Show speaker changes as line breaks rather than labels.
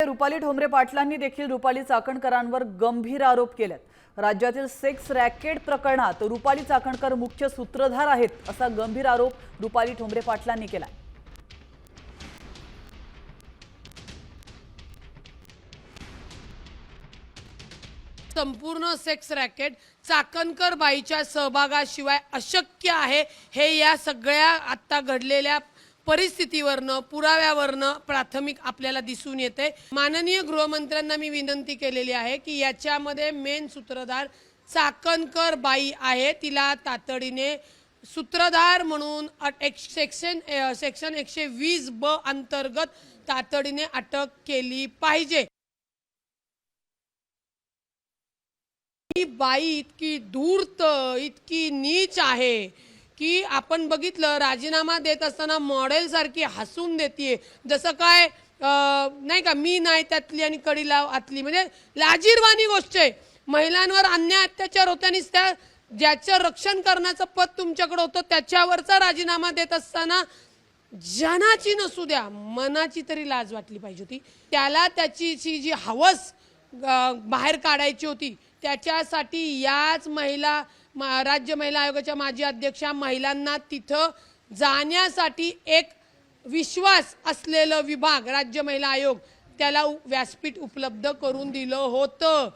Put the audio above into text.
रुपाली ठोंबरे पाटलांनी देखील रुपाली चाकणकरांवर गंभीर आरोप केलेत। राज्यातील सेक्स रॅकेट प्रकरणात रुपाली चाकणकर मुख्य सूत्रधार आहेत असा गंभीर आरोप रुपाली ठोंबरे पाटलांनी केला।
संपूर्ण सेक्स रॅकेट चाकणकर बाईच्या सहभागाशिवाय अशक्य आहे हे या सगळ्या आता घडलेल्या परिस्थितीवरनं पुराव्यावरनं प्राथमिक आपल्याला दिसून येते। माननीय गृहमंत्र्यांना मी विनंती केलेली आहे की याच्यामध्ये मेन सूत्रधार चाकणकर बाई आहे, तिला तातडीने सूत्रधार म्हणून सेक्शन 120 अंतर्गत तातडीने अटक केली पाहिजे। ही बाई इतकी धूर्त इतकी नीच आहे की आपण बघितलं राजीनामा देत असताना मॉडेल सारखी हसून देते, जसं काय नाही का मी नाही त्यातली आणि कडी लाव आतली, म्हणजे लाजिरवाणी गोष्ट आहे। महिलांवर अन्याय अत्याचार होत्याने त्या ज्याचं रक्षण करण्याचं पद तुमच्याकडे होतं त्याच्यावरचा राजीनामा देत असताना जनाची नसू द्या मनाची तरी लाज वाटली पाहिजे होती। त्याला त्याची जी हवस बाहेर काढायची होती त्याच्यासाठी याच राज्य महिला आयोगाच्या माजी अध्यक्षा महिलांना तिथं जाण्यासाठी एक विश्वास असलेलं विभाग राज्य महिला आयोग त्याला व्यासपीठ उपलब्ध करून दिलं होतं।